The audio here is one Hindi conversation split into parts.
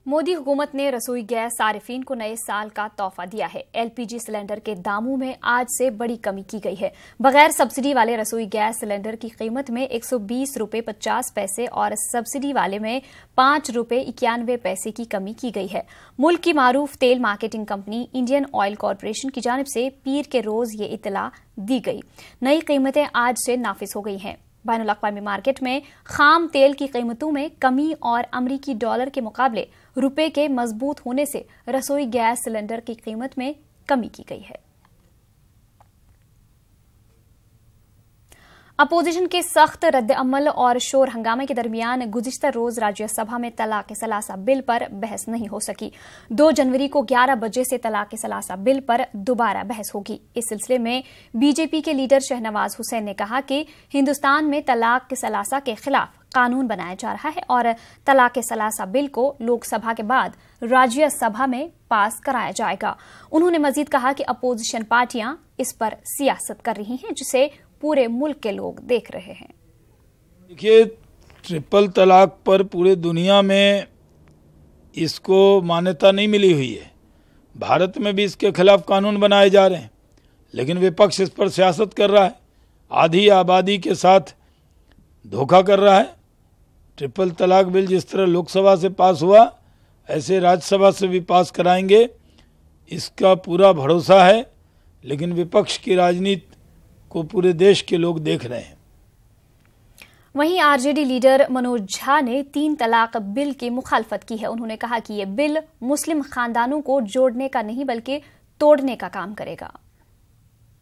मोदी हुकूमत ने रसोई गैस सारिफीन को नए साल का तोहफा दिया है। एलपीजी सिलेंडर के दामों में आज से बड़ी कमी की गई है। बगैर सब्सिडी वाले रसोई गैस सिलेंडर की कीमत में 120 रुपये 50 पैसे और सब्सिडी वाले में 5 रुपये 91 पैसे की कमी की गई है। मुल्क की मारूफ तेल marketing company Indian oil corporation की जानिब से पीर के रोज ये इतला दी गई। नई कीमतें आज से नाफिज हो गई हैं। बैनुल अक़वामी मार्केट में खाम तेल की कीमतों में कमी और अमरीकी डॉलर के मुकाबले रुपए के मजबूत होने से रसोई गैस सिलेंडर की कीमत में कमी की गई है। अपोजिशन के सख्त रद्द-अमल और शोर हंगामे के दरमियान गुज़िश्ता रोज राज्यसभा में तलाक-ए-सलासा बिल पर बहस नहीं हो सकी। 2 जनवरी को 11 बजे से तलाक-ए-सलासा बिल पर दोबारा बहस होगी। इस सिलसिले में बीजेपी के लीडर शहनवाज हुसैन ने कहा कि हिंदुस्तान में तलाक-ए-सलासा के खिलाफ कानून बनाया जा रहा है और तलाक-ए-सलासा बिल को लोकसभा के बाद राज्यसभा में पास कराया जाएगा। उन्होंने मजीद कहा कि अपोजिशन पार्टियां इस पर सियासत कर रही हैं, जिसे पूरे मुल्क के लोग देख रहे हैं। देखिए, ट्रिपल तलाक पर पूरे दुनिया में इसको मान्यता नहीं मिली हुई है। भारत में भी इसके खिलाफ कानून बनाए जा रहे हैं, लेकिन विपक्ष इस पर सियासत कर रहा है, आधी आबादी के साथ धोखा कर रहा है। ट्रिपल तलाक बिल जिस तरह लोकसभा से पास हुआ, ऐसे राज्यसभा से भी पास कराएंगे, इसका पूरा भरोसा है। लेकिन विपक्ष की राजनीति को पूरे देश के लोग देख रहे हैं। वहीं आरजेडी लीडर मनोज झा ने 3 तलाक बिल की मुखालफत की है। उन्होंने कहा कि ये बिल मुस्लिम खानदानों को जोड़ने का नहीं बल्कि तोड़ने का काम करेगा।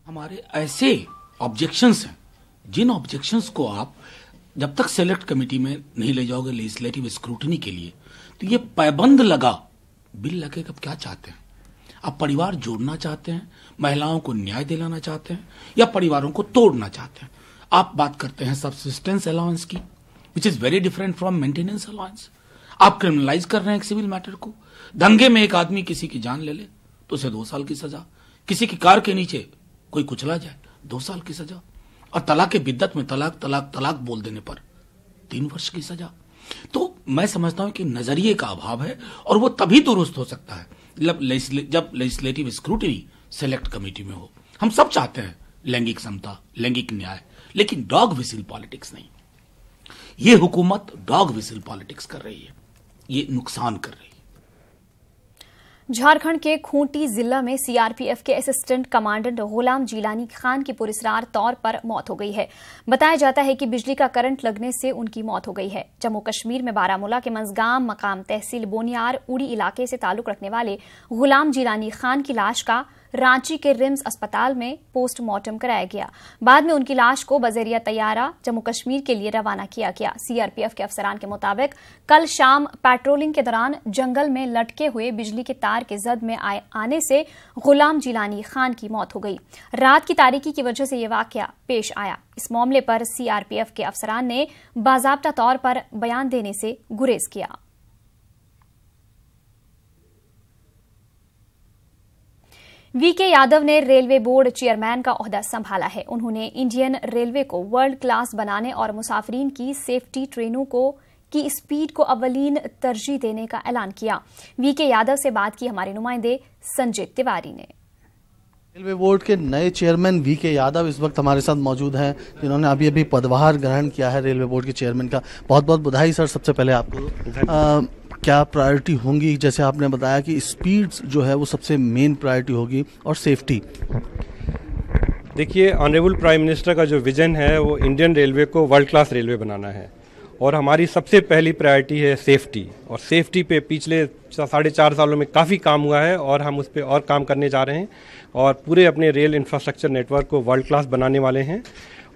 हमारे ऐसे ऑब्जेक्शंस हैं, जिन ऑब्जेक्शंस को आप जब तक सेलेक्ट कमेटी में नहीं ले जाओगे लेजिस्लेटिव स्क्रूटनी के लिए, तो ये पाबंद लगा बिल लगेगा। क्या चाहते हैं आप? परिवार जोड़ना चाहते हैं, महिलाओं को न्याय दिलाना चाहते हैं, या परिवारों को तोड़ना चाहते हैं? आप बात करते हैं सब्सिस्टेंस अलाउंस की, which is very different from maintenance allowance. आप क्रिमिनलाइज कर रहे हैं एक सिविल मैटर को। दंगे में एक आदमी किसी की जान ले ले तो उसे 2 साल की सजा, किसी की कार के नीचे कोई कुचला जाए 2 साल की सजा, और तलाक के बिद्दत में तलाक तलाक तलाक बोल देने पर 3 वर्ष की सजा। तो मैं समझता हूं कि नजरिए का अभाव है, और वो तभी दुरुस्त हो सकता है जब लेजिस्लेटिव स्क्रूटनी सेलेक्ट कमेटी में हो। हम सब चाहते हैं लैंगिक समता, लैंगिक न्याय, लेकिन डॉग विसिल पॉलिटिक्स नहीं। ये हुकूमत डॉग विसिल पॉलिटिक्स कर रही है, ये नुकसान कर रही है। झारखंड के खूंटी जिला में सीआरपीएफ के असिस्टेंट कमांडेंट गुलाम जिलानी खान की पुरस्कार तौर पर मौत हो गई है। बताया जाता है कि बिजली का करंट लगने से उनकी मौत हो गई है। जम्मू कश्मीर में बारामूला के मंजगाम मकाम तहसील बोनियार उड़ी इलाके से ताल्लुक रखने वाले गुलाम जिलानी खान की लाश का रांची के रिम्स अस्पताल में पोस्टमार्टम कराया गया। बाद में उनकी लाश को बजरिया तैयारा जम्मू कश्मीर के लिए रवाना किया गया। सीआरपीएफ के अफसरान के मुताबिक कल शाम पेट्रोलिंग के दौरान जंगल में लटके हुए बिजली के तार के जद में आने से गुलाम जिलानी खान की मौत हो गई। रात की तारीकी की वजह से यह वाकया पेश आया। इस मामले पर सीआरपीएफ के अफसरान ने बाजाब्ता तौर पर बयान देने से गुरेज किया। वीके यादव ने रेलवे बोर्ड चेयरमैन का ओहदा संभाला है। उन्होंने इंडियन रेलवे को वर्ल्ड क्लास बनाने और मुसाफिरीन की सेफ्टी ट्रेनों की स्पीड को अव्वलीन तरजीह देने का ऐलान किया। वीके यादव से बात की हमारे नुमाइंदे संजय तिवारी ने। रेलवे बोर्ड के नए चेयरमैन वीके यादव इस वक्त हमारे साथ मौजूद हैं, जिन्होंने अभी पदभार ग्रहण किया है रेलवे बोर्ड के चेयरमैन का। बहुत बहुत बधाई सर। सबसे पहले आपको क्या प्रायोरिटी होंगी? जैसे आपने बताया कि स्पीड जो है वो सबसे मेन प्रायोरिटी होगी, और सेफ्टी। देखिए, ऑनरेबल प्राइम मिनिस्टर का जो विजन है वो इंडियन रेलवे को वर्ल्ड क्लास रेलवे बनाना है, और हमारी सबसे पहली प्रायोरिटी है सेफ्टी। और सेफ्टी पे पिछले 4.5 सालों में काफ़ी काम हुआ है, और हम उस पर और काम करने जा रहे हैं, और पूरे अपने रेल इंफ्रास्ट्रक्चर नेटवर्क को वर्ल्ड क्लास बनाने वाले हैं।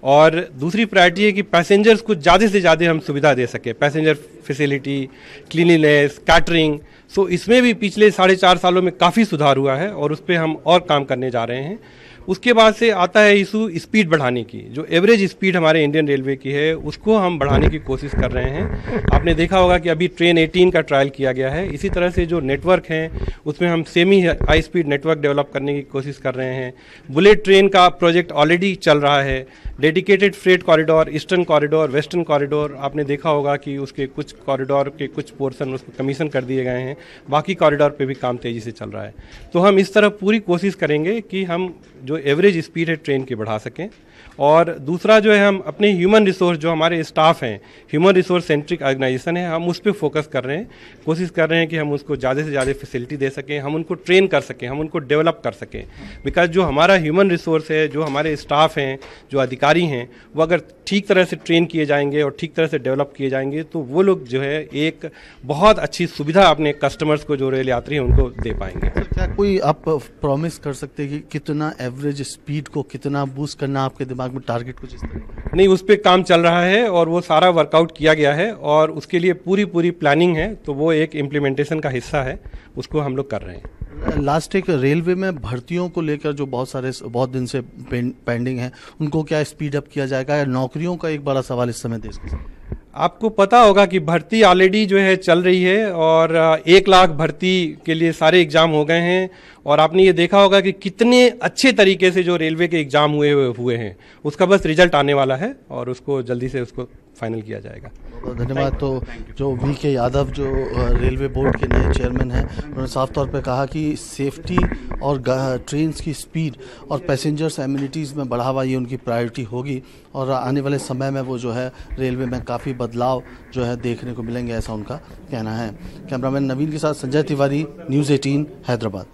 और दूसरी प्रायोरिटी है कि पैसेंजर्स को ज़्यादा से ज़्यादा हम सुविधा दे सके, पैसेंजर फैसिलिटी, क्लीनिनेस, कैटरिंग। सो इसमें भी पिछले 4.5 सालों में काफ़ी सुधार हुआ है, और उस पर हम और काम करने जा रहे हैं। उसके बाद से आता है इशू स्पीड बढ़ाने की। जो एवरेज स्पीड हमारे इंडियन रेलवे की है उसको हम बढ़ाने की कोशिश कर रहे हैं। आपने देखा होगा कि अभी ट्रेन 18 का ट्रायल किया गया है। इसी तरह से जो नेटवर्क है उसमें हम semi high speed network develop करने की कोशिश कर रहे हैं। बुलेट ट्रेन का प्रोजेक्ट ऑलरेडी चल रहा है। Dedicated freight corridor, eastern corridor, western corridor, आपने देखा होगा कि उसके कुछ कॉरिडोर के कुछ पोर्शन उसको कमीशन कर दिए गए हैं, बाकी कॉरिडोर पे भी काम तेज़ी से चल रहा है। तो हम इस तरह पूरी कोशिश करेंगे कि हम जो एवरेज स्पीड है ट्रेन की बढ़ा सकें। और दूसरा जो है हम अपने ह्यूमन रिसोर्स, जो हमारे स्टाफ हैं, ह्यूमन रिसोर्स सेंट्रिक ऑर्गेनाइजेशन है, हम उस पर फोकस कर रहे हैं। कोशिश कर रहे हैं कि हम उसको ज़्यादा से ज़्यादा फैसिलिटी दे सकें, हम उनको ट्रेन कर सकें, हम उनको डेवलप कर सकें। बिकॉज जो हमारा ह्यूमन रिसोर्स है, जो हमारे स्टाफ हैं, जो अधिकारी हैं, वो अगर ठीक तरह से ट्रेन किए जाएंगे और ठीक तरह से डेवलप किए जाएंगे तो वो लोग जो है एक बहुत अच्छी सुविधा अपने कस्टमर्स को, जो रेल यात्री हैं, उनको दे पाएंगे। क्या कोई आप प्रॉमिस कर सकते हैं कि कितना एवरेज स्पीड को कितना बूस्ट करना, आपके दिमाग में टारगेट कुछ इस तरह? नहीं, उस पर काम चल रहा है और वो सारा वर्कआउट किया गया है और उसके लिए पूरी प्लानिंग है। तो वो एक इम्प्लीमेंटेशन का हिस्सा है, उसको हम लोग कर रहे हैं। लास्ट एक रेलवे में भर्तियों को लेकर जो बहुत दिन से पेंडिंग है, उनको क्या स्पीड अप किया जाएगा, या नौकरियों का एक बड़ा सवाल इस समय देश के साथ? आपको पता होगा कि भर्ती ऑलरेडी जो है चल रही है और 1 लाख भर्ती के लिए सारे एग्जाम हो गए हैं। और आपने ये देखा होगा कि कितने अच्छे तरीके से जो रेलवे के एग्जाम हुए हैं, उसका बस रिजल्ट आने वाला है और उसको जल्दी से उसको फाइनल किया जाएगा। बहुत धन्यवाद। तो जो VK यादव जो रेलवे बोर्ड के नए चेयरमैन हैं, उन्होंने साफ तौर पे कहा कि सेफ्टी और ट्रेन की स्पीड और पैसेंजर्स एमिनिटीज़ में बढ़ावा ये उनकी प्रायोरिटी होगी और आने वाले समय में वो जो है रेलवे में काफ़ी बदलाव जो है देखने को मिलेंगे, ऐसा उनका कहना है। कैमरामैन नवीन के साथ संजय तिवारी, न्यूज़ 18 हैदराबाद।